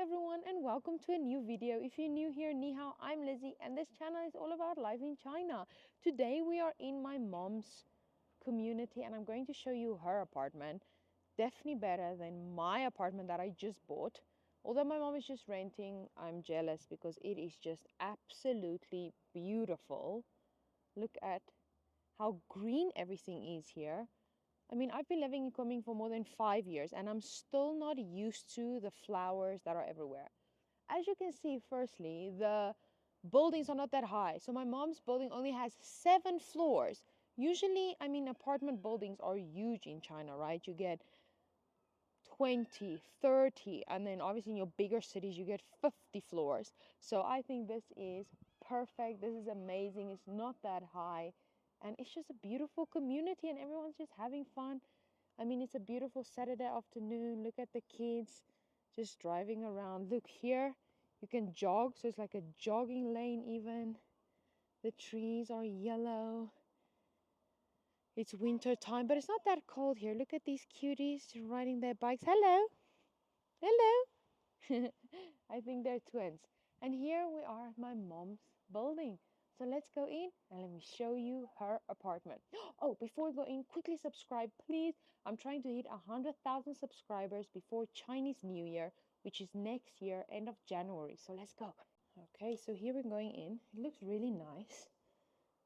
everyone and welcome to a new video. If you're new here, ni hao, I'm Lizzie and this channel is all about life in China. Today we are in my mom's community and I'm going to show you her apartment. Definitely better than my apartment that I just bought. Although my mom is just renting, I'm jealous because it is just absolutely beautiful. Look at how green everything is here. I mean, I've been living in Kunming for more than 5 years and I'm still not used to the flowers that are everywhere. As you can see, firstly, the buildings are not that high. So my mom's building only has 7 floors. Usually, I mean, apartment buildings are huge in China, right? You get 20, 30, and then obviously in your bigger cities, you get 50 floors. So I think this is perfect. This is amazing. It's not that high. And it's just a beautiful community and everyone's just having fun. I mean, it's a beautiful Saturday afternoon. Look at the kids just driving around. Look here, you can jog. So it's like a jogging lane even. The trees are yellow. It's winter time, but it's not that cold here. Look at these cuties riding their bikes. Hello. Hello. I think they're twins. And here we are at my mom's building. So let's go in and let me show you her apartment. Oh, before we go in, quickly subscribe, please. I'm trying to hit 100,000 subscribers before Chinese New Year, which is next year, end of January. So let's go. Okay, so here we're going in. It looks really nice.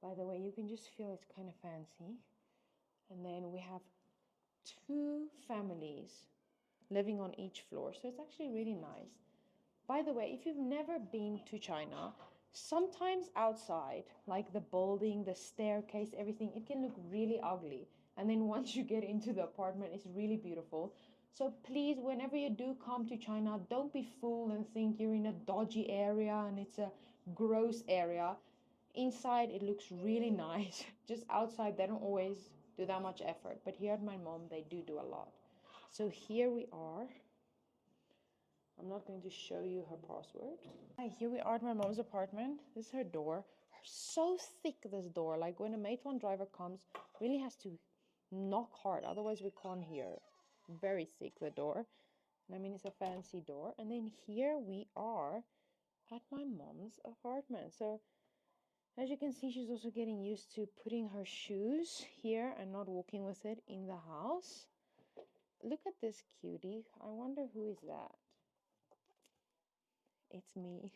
By the way, you can just feel it's kind of fancy. And then we have 2 families living on each floor. So it's actually really nice. By the way, if you've never been to China, sometimes outside, like the building, the staircase, everything, it can look really ugly. And then once you get into the apartment, it's really beautiful. So please, whenever you do come to China, don't be fooled and think you're in a dodgy area and it's a gross area. Inside, it looks really nice. Just outside, they don't always do that much effort. But here at my mom, they do a lot. So here we are. I'm not going to show you her password. Hi, here we are at my mom's apartment. This is her door. So thick, this door. Like when a Meituan driver comes, really has to knock hard. Otherwise, we can't hear. Very thick, the door. And I mean, it's a fancy door. And then here we are at my mom's apartment. So as you can see, she's also getting used to putting her shoes here and not walking with it in the house. Look at this cutie. I wonder who is that? It's me.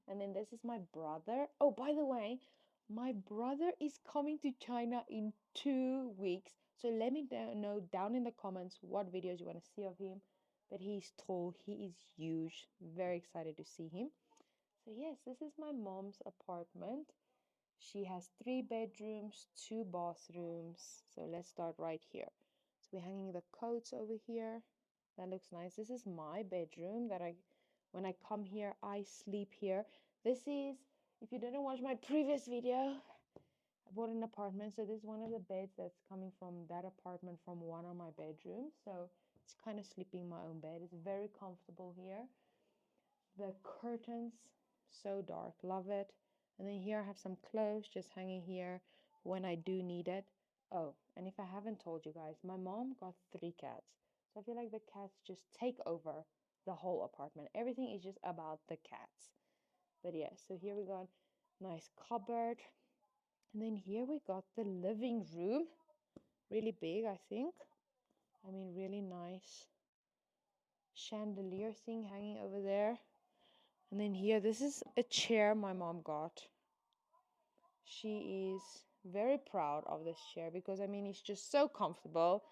And then this is my brother. Oh, by the way, my brother is coming to China in 2 weeks. So let me know down in the comments what videos you want to see of him. But he's tall, he is huge. Very excited to see him. So yes, this is my mom's apartment. She has 3 bedrooms, 2 bathrooms. So let's start right here. So we're hanging the coats over here. That looks nice. This is my bedroom that when I come here, I sleep here. This is, if you didn't watch my previous video, I bought an apartment. So this is one of the beds that's coming from that apartment from one of my bedrooms. So it's kind of sleeping in my own bed. It's very comfortable here. The curtains, so dark, love it. And then here I have some clothes just hanging here when I do need it. Oh, and if I haven't told you guys, my mom got 3 cats. So I feel like the cats just take over the whole apartment. Everything is just about the cats. But yeah, so here we got nice cupboard. And then here we got the living room. Really big, I think. I mean, really nice chandelier thing hanging over there. And then here, this is a chair my mom got. She is very proud of this chair because, I mean, it's just so comfortable.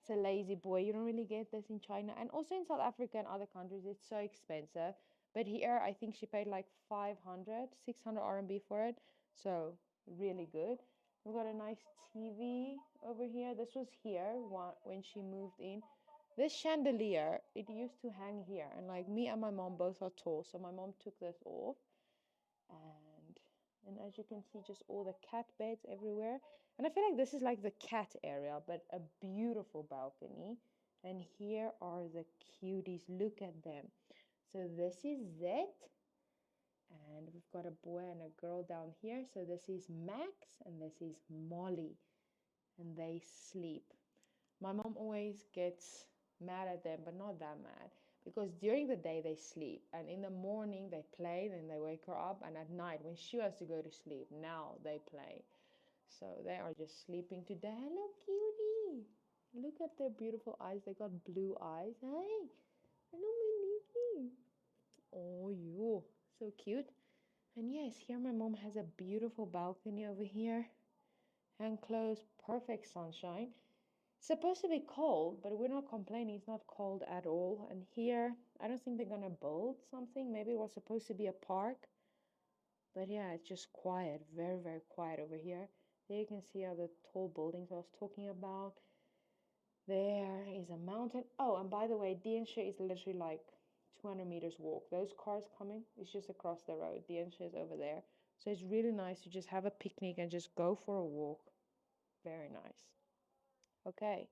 It's a lazy boy. You don't really get this in China. And also in South Africa and other countries, it's so expensive. But here, I think she paid like 500, 600 RMB for it. So really good. We've got a nice TV over here. This was here when she moved in. This chandelier, it used to hang here. And like me and my mom both are tall. So my mom took this off. And as you can see, just all the cat beds everywhere. And I feel like this is like the cat area, but a beautiful balcony. And here are the cuties. Look at them. So this is Zet. And we've got a boy and a girl down here. So this is Max and this is Molly. And they sleep. My mom always gets mad at them, but not that mad. because during the day they sleep, and in the morning they play, then they wake her up, and at night when she has to go to sleep, now they play. So they are just sleeping today. Hello, cutie. Look at their beautiful eyes. They got blue eyes. Hey, hello, my Nikki. Oh, you so cute. And yes, here my mom has a beautiful balcony over here. Hand closed, perfect sunshine. It's supposed to be cold, but we're not complaining. It's not cold at all. And here, I don't think they're gonna build something. Maybe it was supposed to be a park. But yeah, it's just quiet, very, very quiet over here. There you can see all the tall buildings I was talking about. There is a mountain. Oh, and by the way, Dienshe is literally like 200 meters walk. Those cars coming, it's just across the road. Dienshe is over there. So it's really nice to just have a picnic and just go for a walk. Very nice. Okay,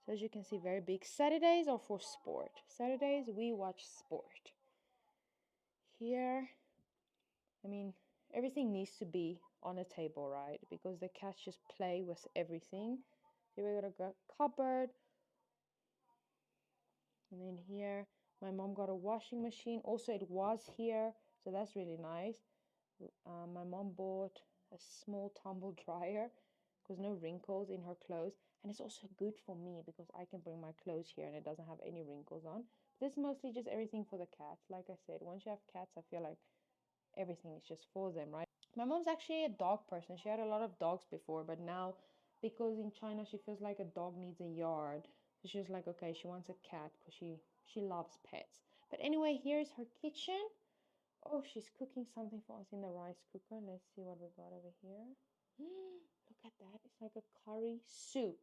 so as you can see, very big. Saturdays are for sport. Saturdays, we watch sport. Here, I mean, everything needs to be on a table, right? Because the cats just play with everything. Here we got a cupboard. And then here, my mom got a washing machine. Also, it was here, so that's really nice. My mom bought a small tumble dryer because no wrinkles in her clothes. And it's also good for me because I can bring my clothes here and it doesn't have any wrinkles on. This is mostly just everything for the cats. Like I said, once you have cats, I feel like everything is just for them, right? My mom's actually a dog person. She had a lot of dogs before, but now because in China she feels like a dog needs a yard. So she's like, okay, she wants a cat because she loves pets. But anyway, here's her kitchen. Oh, she's cooking something for us in the rice cooker. Let's see what we got over here. Look at that. It's like a curry soup.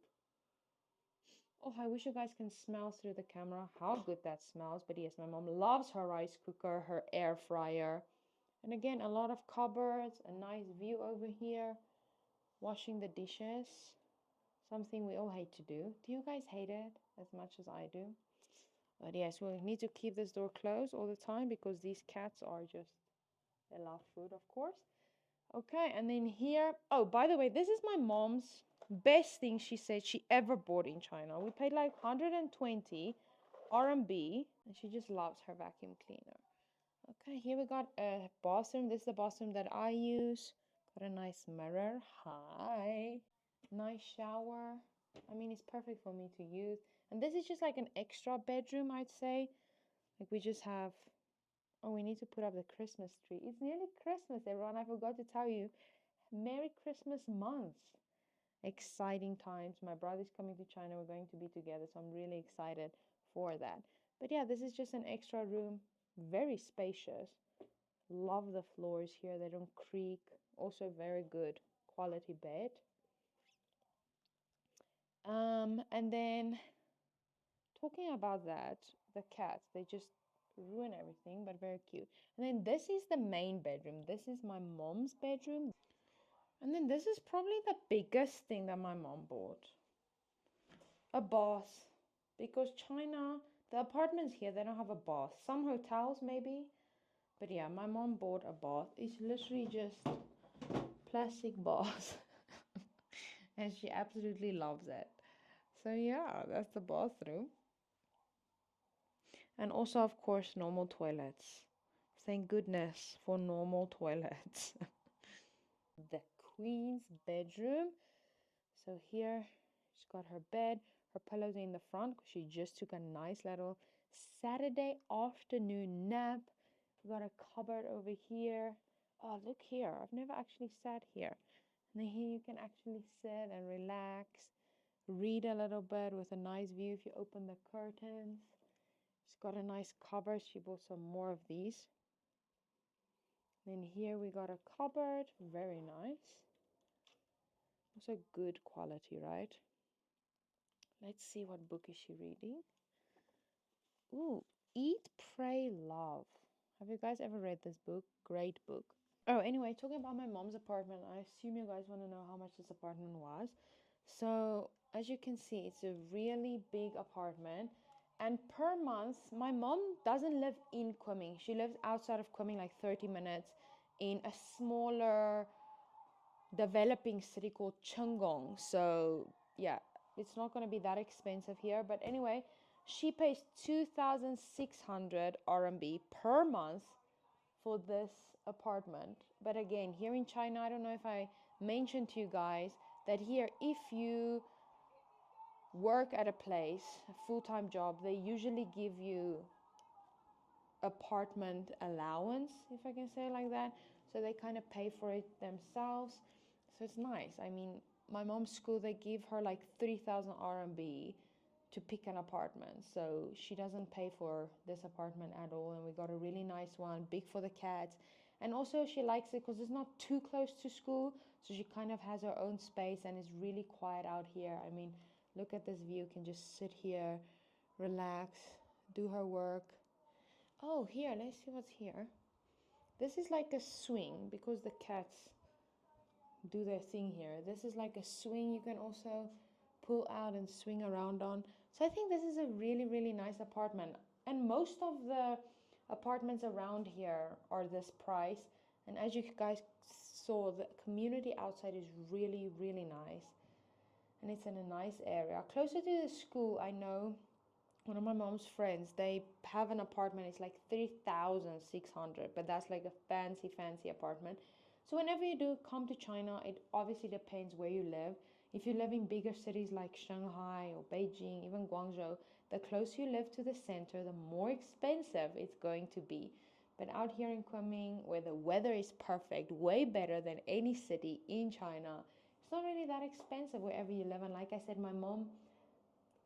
Oh, I wish you guys can smell through the camera how good that smells. But yes, my mom loves her rice cooker, her air fryer. And again, a lot of cupboards, a nice view over here. Washing the dishes, something we all hate to do. Do you guys hate it as much as I do? But yes, we need to keep this door closed all the time because these cats are just, they love food, of course. Okay, and then here, oh, by the way, this is my mom's best thing she said she ever bought in China. We paid like 120 RMB, and she just loves her vacuum cleaner. Okay, here we got a bathroom. This is the bathroom that I use. Got a nice mirror. Hi. Nice shower. I mean, it's perfect for me to use. And this is just like an extra bedroom, I'd say. Like we just have, oh, we need to put up the Christmas tree. It's nearly Christmas, everyone. I forgot to tell you. Merry Christmas month. Exciting times. My brother's coming to China. We're going to be together, so I'm really excited for that. But yeah, this is just an extra room. Very spacious. Love the floors here. They don't creak. Also very good quality bed. And then talking about that, the cats, they just ruin everything, but very cute. And then this is the main bedroom. This is my mom's bedroom. And then this is probably the biggest thing that my mom bought. A bath. Because China, the apartments here, they don't have a bath. Some hotels maybe. But yeah, my mom bought a bath. It's literally just plastic bath. And she absolutely loves it. So yeah, that's the bathroom. And also, of course, normal toilets. Thank goodness for normal toilets. The queen's bedroom. So here she's got her bed, her pillows in the front because she just took a nice little Saturday afternoon nap. We got a cupboard over here. Oh, look here. I've never actually sat here. And then here you can actually sit and relax, read a little bit with a nice view if you open the curtains. She's got a nice cupboard. She bought some more of these. Then here we got a cupboard. Very nice. Also good quality, right? Let's see what book is she reading. Ooh, Eat, Pray, Love. Have you guys ever read this book? Great book. Oh, anyway, talking about my mom's apartment, I assume you guys want to know how much this apartment was. So, as you can see, it's a really big apartment. And per month, my mom doesn't live in Kunming. She lives outside of Kunming, like 30 minutes, in a smaller developing city called Chengong. So, yeah, it's not going to be that expensive here. But anyway, She pays 2,600 RMB per month for this apartment. But again, here in China, I don't know if I mentioned to you guys that here, if you work at a place, a full-time job, they usually give you apartment allowance, if I can say it like that. So they kind of pay for it themselves. So it's nice. I mean, my mom's school, they give her like 3,000 RMB to pick an apartment. So she doesn't pay for this apartment at all. And we got a really nice one, big for the cats. And also she likes it because it's not too close to school. So she kind of has her own space and it's really quiet out here. I mean, look at this view. You can just sit here, relax, do her work. Oh, here, let's see what's here. This is like a swing because the cats do their thing here. This is like a swing you can also pull out and swing around on. So I think this is a really, really nice apartment. And most of the apartments around here are this price. And as you guys saw, the community outside is really, really nice. And it's in a nice area. Closer to the school, I know one of my mom's friends, they have an apartment. It's like 3,600, but that's like a fancy, fancy apartment. So whenever you do come to China, it obviously depends where you live. If you live in bigger cities like Shanghai or Beijing, even Guangzhou, the closer you live to the center, the more expensive it's going to be. But out here in Kunming, where the weather is perfect, way better than any city in China, it's not really that expensive wherever you live. And like I said, my mom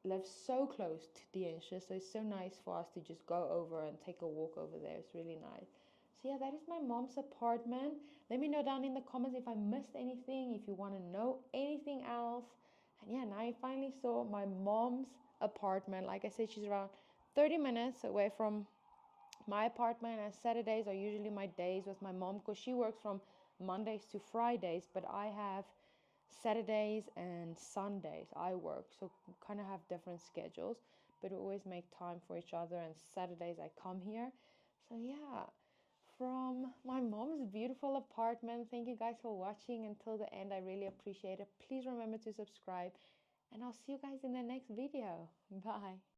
lives so close to Diensha, so it's so nice for us to just go over and take a walk over there. It's really nice. So yeah, that is my mom's apartment. Let me know down in the comments if I missed anything, if you want to know anything else. And yeah, now I finally saw my mom's apartment. Like I said, she's around 30 minutes away from my apartment, and Saturdays are usually my days with my mom because she works from Mondays to Fridays, but I have Saturdays and Sundays I work, so kind of have different schedules, but we always make time for each other. And Saturdays I come here. So yeah, from my mom's beautiful apartment. Thank you guys for watching until the end. I really appreciate it. Please remember to subscribe, and I'll see you guys in the next video. Bye.